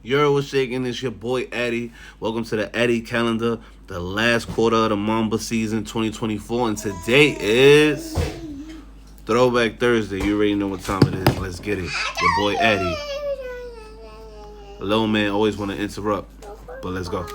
You're what's shaking. It's your boy Atti. Welcome to the Atti Calendar, the last quarter of the Mamba season 2024, and today is Throwback Thursday. You already know what time it is. Let's get it. Your boy Atti. Hello, man. Always want to interrupt, but let's go.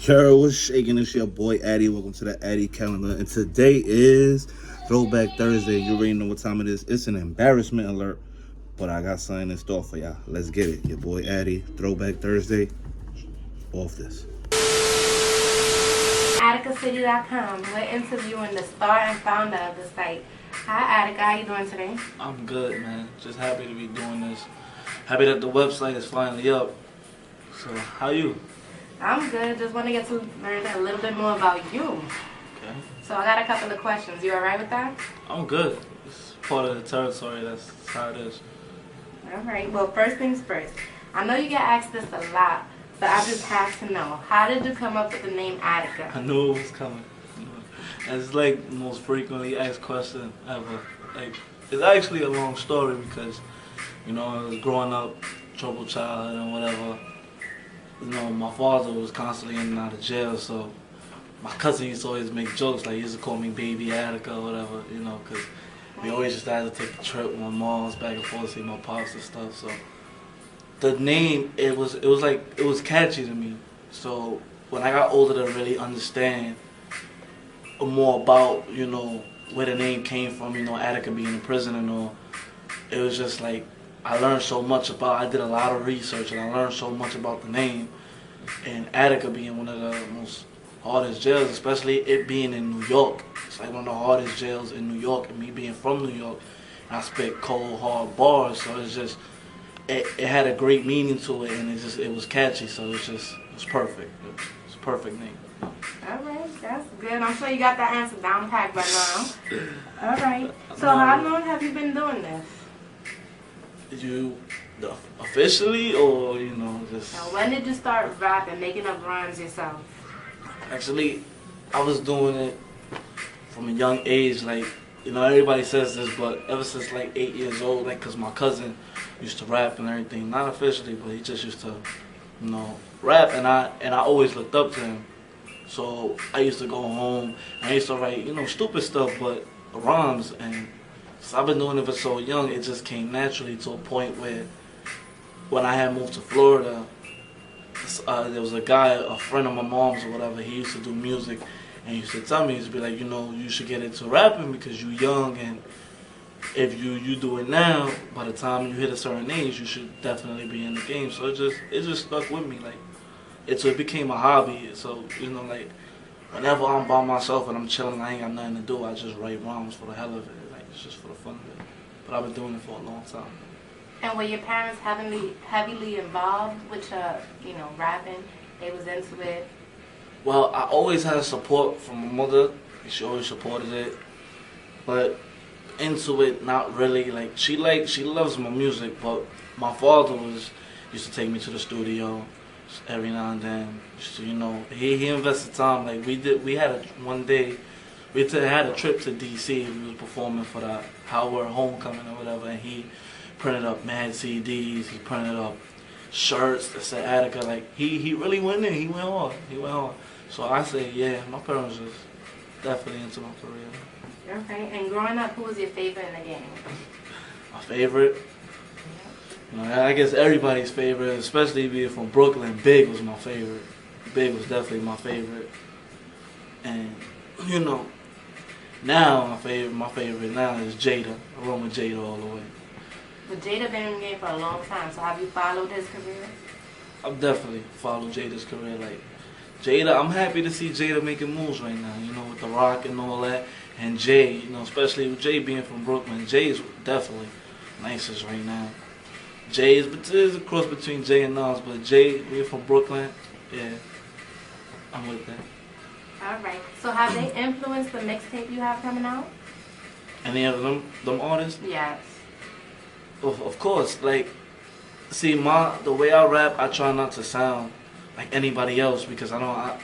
Yo, what's shaking? It's your boy Atti. Welcome to the Atti Calendar, and today is Throwback Thursday. You already know what time it is. It's an embarrassment alert, but I got something in store for y'all. Let's get it. Your boy Atti. Throwback Thursday. Off this. AtticaCity.com. We're interviewing the star and founder of the site. Hi, Attica. How you doing today? I'm good, man. Just happy to be doing this. Happy that the website is finally up. So, how you? I'm good. Just want to get to learn a little bit more about you. Okay. So I got a couple of questions. You alright with that? I'm good. It's part of the territory. That's how it is. Alright. Well, first things first. I know you get asked this a lot, but I just have to know. How did you come up with the name Attica? I knew it was coming. And it's like the most frequently asked question ever. Like, it's actually a long story because, I was growing up, troubled childhood and whatever. My father was constantly in and out of jail, so my cousin used to always make jokes, like he used to call me Baby Attica or whatever, because we always just had to take the trip with my mom's back and forth to see my pops and stuff. So the name, it was catchy to me. So when I got older to really understand more about, where the name came from, Attica being in prison and all, it was just like, I learned so much I did a lot of research and I learned so much about the name. And Attica being one of the most hardest jails, especially it being in New York. It's like one of the hardest jails in New York, and me being from New York, and I spit cold, hard bars, so it had a great meaning to it, and it was catchy, so it's perfect. It's a perfect name. Alright, that's good. I'm sure you got that answer down packed by now. Alright. So how long have you been doing this? Officially, or just? Now, when did you start rapping, making up rhymes yourself? Actually, I was doing it from a young age. Like, everybody says this, but ever since like 8 years old, like, cause my cousin used to rap and everything. Not officially, but he just used to, rap, and I always looked up to him. So I used to go home. I used to write, stupid stuff, but rhymes and. So I've been doing it for so young, it just came naturally to a point where when I had moved to Florida, there was a guy, a friend of my mom's or whatever, he used to do music, and he used to tell me, he used to be like, you should get into rapping because you're young, and if you do it now, by the time you hit a certain age, you should definitely be in the game. So it just stuck with me, like, it became a hobby. So, like, whenever I'm by myself and I'm chilling, I ain't got nothing to do, I just write rhymes for the hell of it. It's just for the fun of it. But I've been doing it for a long time. And were your parents heavily involved with rapping? They was into it? Well, I always had support from my mother. She always supported it. But into it, not really. Like, she loves my music, but my father used to take me to the studio every now and then. So, he invested time. Like, one day, we had a trip to D.C. We was performing for the Howard Homecoming or whatever, and he printed up mad CDs. He printed up shirts that said Attica. Like, he really went in. He went hard. So I say, yeah, my parents was definitely into my career. Okay. And growing up, who was your favorite in the game? My favorite? I guess everybody's favorite, especially being from Brooklyn. Big was my favorite. Big was definitely my favorite. And, now my favorite now is Jada. I run with Jada all the way. But Jada been in the game for a long time, so have you followed his career? I've definitely followed Jada's career. Like, Jada, I'm happy to see Jada making moves right now, with The Rock and all that. And Jay, especially with Jay being from Brooklyn, Jay is definitely nicest right now. Jay is a cross between Jay and Nas, but Jay being from Brooklyn, yeah, I'm with that. All right. So have they influenced the mixtape you have coming out? Any of them artists? Yes. Of course, like, see, the way I rap, I try not to sound like anybody else because I know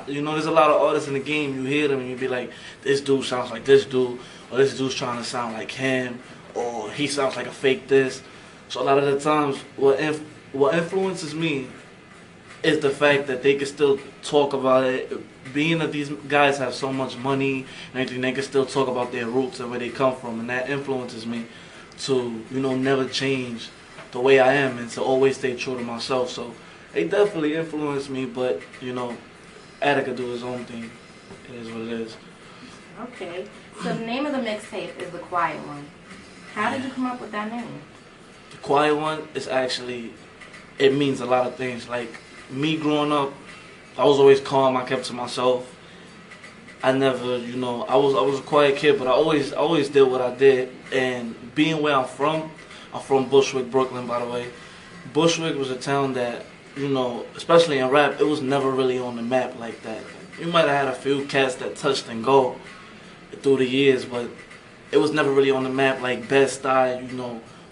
there's a lot of artists in the game. You hear them and you be like, this dude sounds like this dude, or this dude's trying to sound like him, or he sounds like a fake this. So a lot of the times, what influences me is the fact that they can still talk about it. Being that these guys have so much money and everything, they can still talk about their roots and where they come from, and that influences me to never change the way I am and to always stay true to myself. So they definitely influenced me, but Atti could do his own thing. It is what it is. Okay. So the name of the mixtape is The Quiet One. How did you come up with that name? The Quiet One is actually, it means a lot of things. Like me growing up, I was always calm. I kept to myself. I never, I was a quiet kid, but I always did what I did. And being where I'm from Bushwick, Brooklyn, by the way. Bushwick was a town that, especially in rap, it was never really on the map like that. You might have had a few cats that touched and go through the years, but it was never really on the map like Bed-Stuy.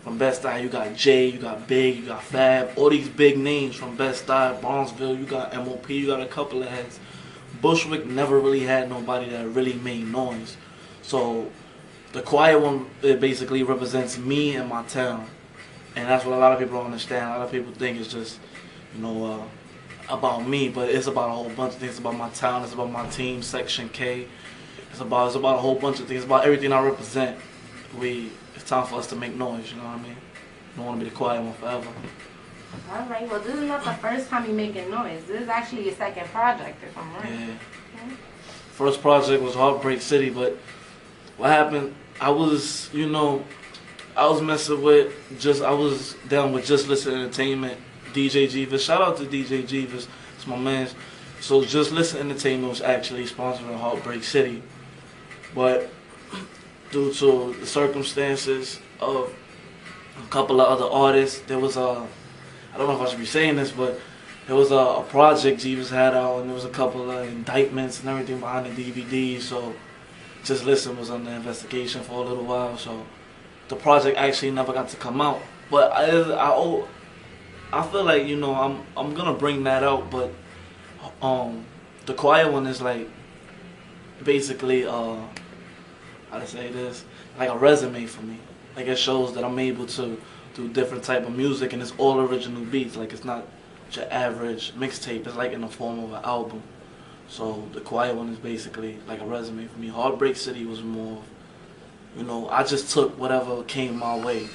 From Bed-Stuy, you got Jay, you got Big, you got Fab, all these big names from Bed-Stuy, Bronzeville, you got MOP, you got a couple of heads. Bushwick never really had nobody that really made noise. So the Quiet One, it basically represents me and my town. And that's what a lot of people don't understand. A lot of people think it's just, about me, but it's about a whole bunch of things. It's about my town, it's about my team, Section K. It's about a whole bunch of things. It's about everything I represent. It's time for us to make noise, you know what I mean? I don't want to be the quiet one forever. All right. Well, this is not the first time you're making noise. This is actually your second project, if I'm right. Yeah. First project was Heartbreak City, but what happened, I was messing with I was down with Just Listen Entertainment, DJ Jeeves. Shout out to DJ Jeeves, it's my man. So Just Listen Entertainment was actually sponsoring Heartbreak City, but due to the circumstances of a couple of other artists, there was I don't know if I should be saying this, but there was a project Jeeves had out, and there was a couple of indictments and everything behind the DVD. So Just Listen was under investigation for a little while. So the project actually never got to come out. But I feel like I'm gonna bring that out. But the Quiet One is like basically how to say this, like a resume for me. Like it shows that I'm able to do different type of music, and it's all original beats. Like it's not your average mixtape. It's like in the form of an album. So the Quiet One is basically like a resume for me. Heartbreak City was more, I just took whatever came my way.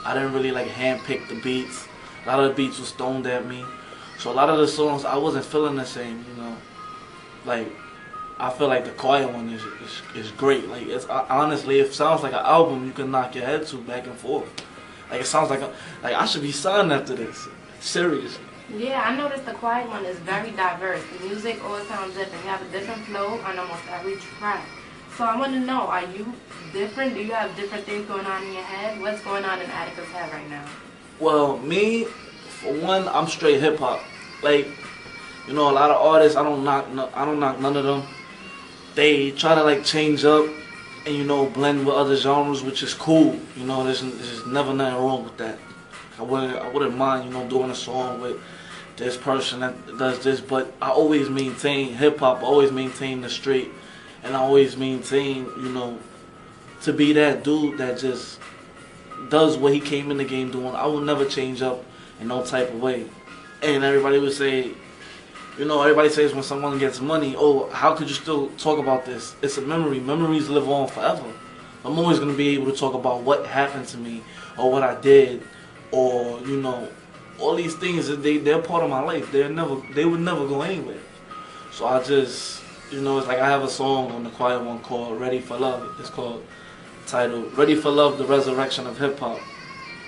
I didn't really like handpick the beats. A lot of the beats were stoned at me. So a lot of the songs I wasn't feeling the same, Like I feel like the Quiet One is great. Like it's honestly, it sounds like an album you can knock your head to back and forth. Like it sounds like I should be signed after this. Seriously. Yeah, I noticed The Quiet One is very diverse. The music always sounds different. You have a different flow on almost every track. So I want to know, are you different? Do you have different things going on in your head? What's going on in Attica's head right now? Well, me, for one, I'm straight hip hop. Like, a lot of artists, I don't knock none of them. They try to like change up and blend with other genres, which is cool. There's never nothing wrong with that. I wouldn't mind doing a song with this person that does this, but I always maintain hip hop. I always maintain the street, and I always maintain to be that dude that just does what he came in the game doing. I will never change up in no type of way. And everybody would say, everybody says when someone gets money, oh, how could you still talk about this? It's a memory. Memories live on forever. I'm always going to be able to talk about what happened to me or what I did or, all these things. They're part of my life. They would never go anywhere. So I just, it's like I have a song on The Quiet One called Ready for Love. It's titled Ready for Love, the Resurrection of Hip Hop.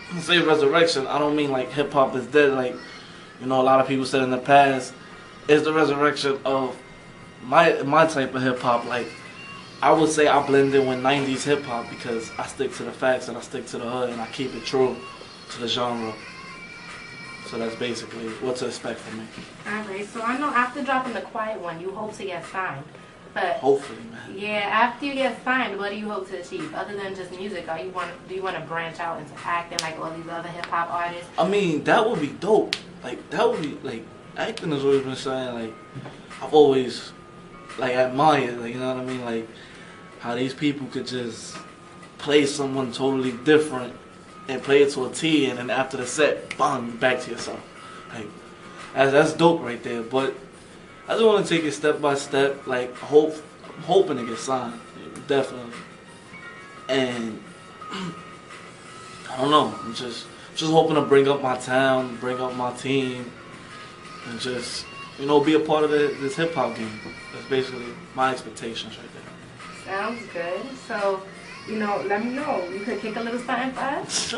When I say resurrection, I don't mean like hip hop is dead. Like, a lot of people said in the past, it's the resurrection of my type of hip hop. Like, I would say I blend in with 90s hip hop because I stick to the facts and I stick to the hood and I keep it true to the genre. So that's basically what to expect from me. Alright, so I know after dropping the quiet one, you hope to get signed. But Hopefully, man. yeah, after you get signed, what do you hope to achieve? Other than just music, do you want to branch out into acting like all these other hip hop artists? I mean, that would be dope. Like, that would be, like, acting has always been something, like, I've always, like, admired, like, you know what I mean? Like, how these people could just play someone totally different and play it to a T, and then after the set, bang, back to yourself. Like, that's dope right there. But I just want to take it step by step. Like, I'm hoping to get signed, definitely. And I don't know. I'm just hoping to bring up my town, bring up my team, and just be a part of this hip hop game. That's basically my expectations right there. Sounds good. So, let me know. You could kick a little something for us?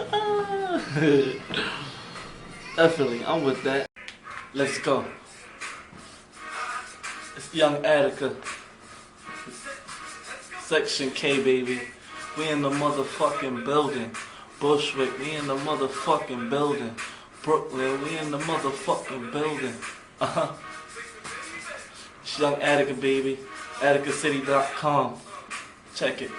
Definitely, I'm with that. Let's go. It's Young Attica. Section K, baby. We in the motherfucking building. Bushwick, we in the motherfucking building. Brooklyn, we in the motherfucking building. It's Young Attica, baby. AtticaCity.com. Check it.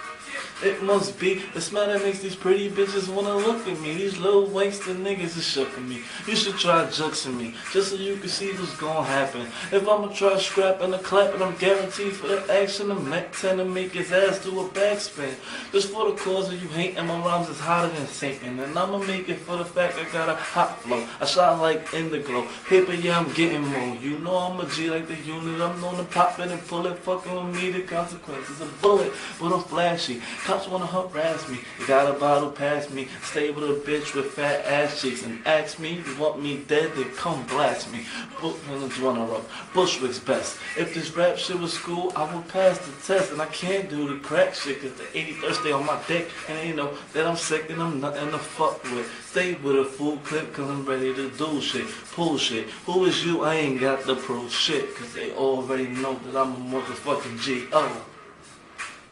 It must be the smell that makes these pretty bitches wanna look at me. These little wasted niggas is shookin' me. You should try juxing me, just so you can see what's gonna happen. If I'ma try scrapping a clapping, I'm guaranteed for the action. I'm Mac 10 to make his ass do a backspin. Just for the cause of you hating, my rhymes is hotter than sinking. And I'ma make it for the fact I got a hot flow. I shine like indigo. Paper, yeah, I'm getting more. You know I'm a G like the unit. I'm known to pop it and pull it. Fucking with me, the consequences. A bullet, but I'm flashy. Cops wanna harass me, you got a bottle past me. Stay with a bitch with fat ass cheeks and ask me, you want me dead, then come blast me. Brooklyn's runner up, Bushwick's best. If this rap shit was school, I would pass the test. And I can't do the crack shit, cause the 81st day on my dick. And they know that I'm sick and I'm nothing to fuck with. Stay with a full clip, cause I'm ready to do shit, pull shit. Who is you? I ain't got the proof shit, cause they already know that I'm a motherfucking G. Oh,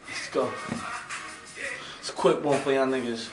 let's go. It's a quick one for y'all niggas.